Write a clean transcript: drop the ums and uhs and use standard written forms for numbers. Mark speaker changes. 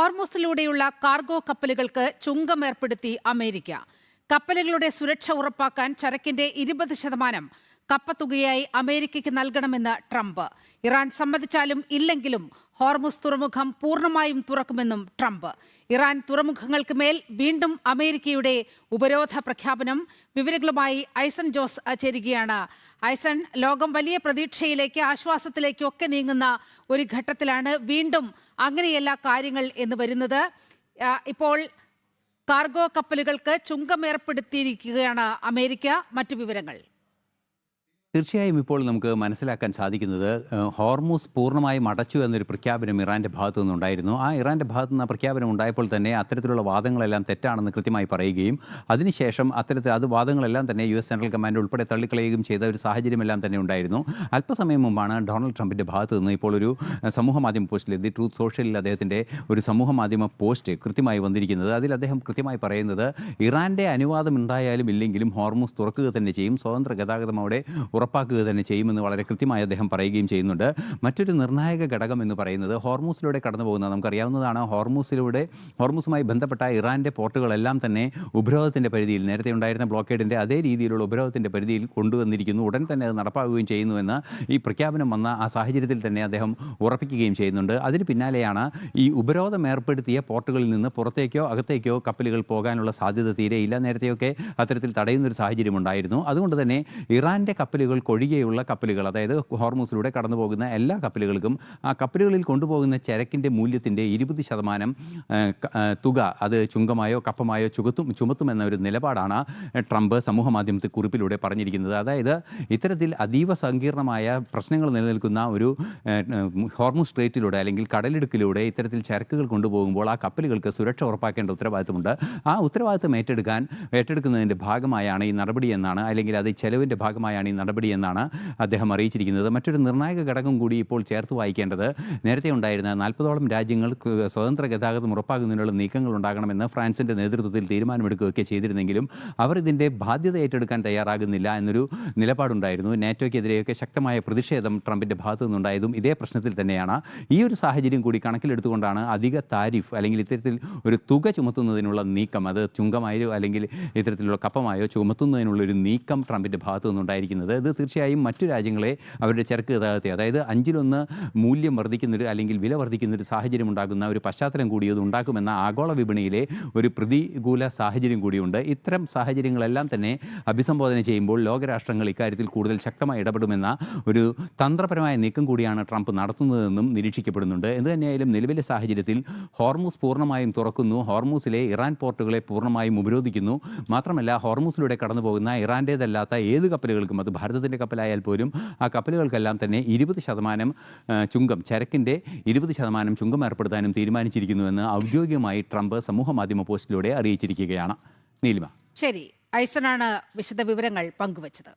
Speaker 1: ഹോർമുസിലൂടെയുള്ള cargo കപ്പലുകൾക്ക് ചുങ്കം ഏർപ്പെടുത്തി America. കപ്പലുകളുടെ സുരക്ഷ ഉറപ്പാക്കാൻ ചരക്കിന്റെ 20% കപ്പത്തുകയായി അമേരിക്കയ്ക്ക് നൽകണമെന്ന് ട്രംപ്. ഇറാൻ സമ്മതിച്ചാലും ഇല്ലെങ്കിലും ഹോർമുസ് തുറമുഖം പൂർണ്ണമായും തുറക്കുമെന്നും ട്രംപ്. ഇറാൻ തുറമുഖങ്ങൾക്ക് മേൽ വീണ്ടും അമേരിക്കയുടെ ഉപരോധ പ്രഖ്യാപനം. വിവരങ്ങളുമായി ഐസൺ ജോസ് ചേരുകയാണ്. ഐസൺ, ലോകം വലിയ പ്രതീക്ഷയിലേക്ക് ആശ്വാസത്തിലേക്കും ഒക്കെ നീങ്ങുന്ന ഒരു ഘട്ടത്തിലാണ് വീണ്ടും അങ്ങനെയല്ല കാര്യങ്ങൾ എന്ന് വരുന്നത്. ഇപ്പോൾ കാർഗോ കപ്പലുകൾക്ക് ചുങ്കം ഏർപ്പെടുത്തിയിരിക്കുകയാണ് അമേരിക്ക. മറ്റു വിവരങ്ങൾ?
Speaker 2: തീർച്ചയായും ഇപ്പോൾ നമുക്ക് മനസ്സിലാക്കാൻ സാധിക്കുന്നത് ഹോർമുസ് പൂർണ്ണമായും അടച്ചു എന്നൊരു പ്രഖ്യാപനം ഇറാൻ്റെ ഭാഗത്തു നിന്നുണ്ടായിരുന്നു. ആ ഇറാൻ്റെ ഭാഗത്തു നിന്ന് പ്രഖ്യാപനം ഉണ്ടായപ്പോൾ തന്നെ അത്തരത്തിലുള്ള വാദങ്ങളെല്ലാം തെറ്റാണെന്ന് കൃത്യമായി പറയുകയും അതിനുശേഷം അത് വാദങ്ങളെല്ലാം തന്നെ US സെൻട്രൽ കമാൻഡ് ഉൾപ്പെടെ തള്ളിക്കളയുകയും ചെയ്ത ഒരു സാഹചര്യമെല്ലാം തന്നെ ഉണ്ടായിരുന്നു. അല്പസമയം മുമ്പാണ് ഡൊണാൾഡ് ട്രംപിൻ്റെ ഭാഗത്തു നിന്ന് ഇപ്പോൾ ഒരു സമൂഹ മാധ്യമ പോസ്റ്റിൽ ദി ട്രൂത്ത് സോഷ്യലിൽ അദ്ദേഹത്തിൻ്റെ ഒരു സമൂഹ മാധ്യമ പോസ്റ്റ് കൃത്യമായി വന്നിരിക്കുന്നത്. അതിൽ അദ്ദേഹം കൃത്യമായി പറയുന്നത് ഇറാൻ്റെ അനുവാദം ഉണ്ടായാലും ഇല്ലെങ്കിലും ഹോർമുസ് തുറക്കുക തന്നെ ചെയ്യും, സ്വതന്ത്ര ഗതാഗതം അവിടെ ഉറപ്പാക്കുക തന്നെ ചെയ്യുമെന്ന് വളരെ കൃത്യമായി അദ്ദേഹം പറയുകയും ചെയ്യുന്നുണ്ട്. മറ്റൊരു നിർണായക ഘടകം എന്ന് പറയുന്നത് ഹോർമുസിലൂടെ കടന്നു പോകുന്നത് നമുക്കറിയാവുന്നതാണ്. ഹോർമുസുമായി ബന്ധപ്പെട്ട ഇറാൻ്റെ പോർട്ടുകളെല്ലാം തന്നെ ഉപരോധത്തിൻ്റെ പരിധിയിൽ, നേരത്തെ ഉണ്ടായിരുന്ന ബ്ലോക്കേഡിൻ്റെ അതേ രീതിയിലുള്ള ഉപരോധത്തിൻ്റെ പരിധിയിൽ കൊണ്ടുവന്നിരിക്കുന്നു. ഉടൻ തന്നെ അത് നടപ്പാക്കുകയും ചെയ്യുന്നുവെന്ന് ഈ പ്രഖ്യാപനം വന്ന ആ സാഹചര്യത്തിൽ തന്നെ അദ്ദേഹം ഉറപ്പിക്കുകയും ചെയ്യുന്നുണ്ട്. അതിന് പിന്നാലെയാണ് ഈ ഉപരോധം ഏർപ്പെടുത്തിയ പോർട്ടുകളിൽ നിന്ന് പുറത്തേക്കോ അകത്തേക്കോ കപ്പലുകൾ പോകാനുള്ള സാധ്യത തീരെയില്ല. നേരത്തെയൊക്കെ അത്തരത്തിൽ തടയുന്നൊരു സാഹചര്യം ഉണ്ടായിരുന്നു. അതുകൊണ്ട് തന്നെ ഇറാൻ്റെ കപ്പലുകൾ ഒഴികെയുള്ള കപ്പലുകൾ, അതായത് ഹോർമുസിലൂടെ കടന്നു പോകുന്ന എല്ലാ കപ്പലുകൾക്കും ആ കപ്പലുകളിൽ കൊണ്ടുപോകുന്ന ചരക്കിൻ്റെ മൂല്യത്തിൻ്റെ 20% തുക അത് ചുങ്കമായോ കപ്പമായോ ചുമത്തുമെന്ന ഒരു നിലപാടാണ് ട്രംപ് സമൂഹ മാധ്യമത്തിൽ കുറിപ്പിലൂടെ പറഞ്ഞിരിക്കുന്നത്. അതായത് ഇത്തരത്തിൽ അതീവ സങ്കീർണമായ പ്രശ്നങ്ങൾ നിലനിൽക്കുന്ന ഒരു ഹോർമുസ് സ്ട്രേറ്റിലൂടെ അല്ലെങ്കിൽ കടലിടുക്കിലൂടെ ഇത്തരത്തിൽ ചരക്കുകൾ കൊണ്ടുപോകുമ്പോൾ ആ കപ്പലുകൾക്ക് സുരക്ഷ ഉറപ്പാക്കേണ്ട ഉത്തരവാദിത്തമുണ്ട്. ആ ഉത്തരവാദിത്തം ഏറ്റെടുക്കുന്നതിൻ്റെ ഭാഗമായാണ് ഈ നടപടി എന്നാണ്, അല്ലെങ്കിൽ അത് ചെലവിൻ്റെ ഭാഗമായാണ് ഈ നടപടി എന്നാണ് അദ്ദേഹം അറിയിച്ചിരിക്കുന്നത്. മറ്റൊരു നിർണായക ഘടകം കൂടി ഇപ്പോൾ ചേർത്ത് വായിക്കേണ്ടത്, നേരത്തെ ഉണ്ടായിരുന്ന 40ഓളം രാജ്യങ്ങൾ സ്വതന്ത്ര ഗതാഗതം ഉറപ്പാക്കുന്നതിനുള്ള നീക്കങ്ങൾ ഉണ്ടാകണമെന്ന് ഫ്രാൻസിൻ്റെ നേതൃത്വത്തിൽ തീരുമാനമെടുക്കുകയൊക്കെ ചെയ്തിരുന്നെങ്കിലും അവർ ഇതിൻ്റെ ബാധ്യത ഏറ്റെടുക്കാൻ തയ്യാറാകുന്നില്ല എന്നൊരു നിലപാടുണ്ടായിരുന്നു. നാറ്റോയ്ക്കെതിരെയൊക്കെ ശക്തമായ പ്രതിഷേധം ട്രംപിൻ്റെ ഭാഗത്തു നിന്നുണ്ടായതും ഇതേ പ്രശ്നത്തിൽ തന്നെയാണ്. ഈ ഒരു സാഹചര്യം കൂടി കണക്കിലെടുത്തുകൊണ്ടാണ് അധിക താരിഫ് അല്ലെങ്കിൽ ഇത്തരത്തിൽ ഒരു തുക ചുമത്തുന്നതിനുള്ള നീക്കം, അത് ചുങ്കമായോ അല്ലെങ്കിൽ ഇത്തരത്തിലുള്ള കപ്പമായോ ചുമത്തുന്നതിനുള്ളൊരു നീക്കം ട്രംപിൻ്റെ ഭാഗത്തു നിന്നുണ്ടായിരിക്കുന്നത്. ഇത് തീർച്ചയായും മറ്റു രാജ്യങ്ങളെ അവരുടെ ചരക്ക് ഗതാഗതത്തെ, അതായത് 1/5 മൂല്യം വർദ്ധിക്കുന്നൊരു അല്ലെങ്കിൽ വില വർദ്ധിക്കുന്നൊരു സാഹചര്യം ഉണ്ടാകുന്ന ഒരു പശ്ചാത്തലം കൂടി അത് ഉണ്ടാക്കുമെന്ന ആഗോള വിപണിയിലെ ഒരു പ്രതികൂല സാഹചര്യം കൂടിയുണ്ട്. ഇത്തരം സാഹചര്യങ്ങളെല്ലാം തന്നെ അഭിസംബോധന ചെയ്യുമ്പോൾ ലോകരാഷ്ട്രങ്ങൾ ഇക്കാര്യത്തിൽ കൂടുതൽ ശക്തമായി ഇടപെടുമെന്ന ഒരു തന്ത്രപരമായ നീക്കം കൂടിയാണ് ട്രംപ് നടത്തുന്നതെന്നും നിരീക്ഷിക്കപ്പെടുന്നുണ്ട്. എന്തുതന്നെയായാലും നിലവിലെ സാഹചര്യത്തിൽ ഹോർമുസ് പൂർണ്ണമായും തുറക്കുന്നു, ഹോർമുസിലെ ഇറാൻ പോർട്ടുകളെ പൂർണ്ണമായും ഉപരോധിക്കുന്നു. മാത്രമല്ല ഹോർമുസിലൂടെ കടന്നു പോകുന്ന ഇറാൻ്റേതല്ലാത്ത ഏത് കപ്പലുകൾക്കും, അത് ഭാരതത്തിൻ്റെ കപ്പലായാൽ പോലും ആ കപ്പലുകൾക്കെല്ലാം തന്നെ 20% ചുങ്കം, ചരക്കിൻ്റെ 20% ചുങ്കം ഏർപ്പെടുത്താനും തീരുമാനിച്ചിരിക്കുന്നുവെന്ന് ഔദ്യോഗികമായി ട്രംപ് സമൂഹ മാധ്യമ പോസ്റ്റിലൂടെ അറിയിച്ചിരിക്കുകയാണ്. നീലിമ.
Speaker 1: ശരി, ഐസനാണ് വിശദ വിവരങ്ങൾ പങ്കുവച്ചത്.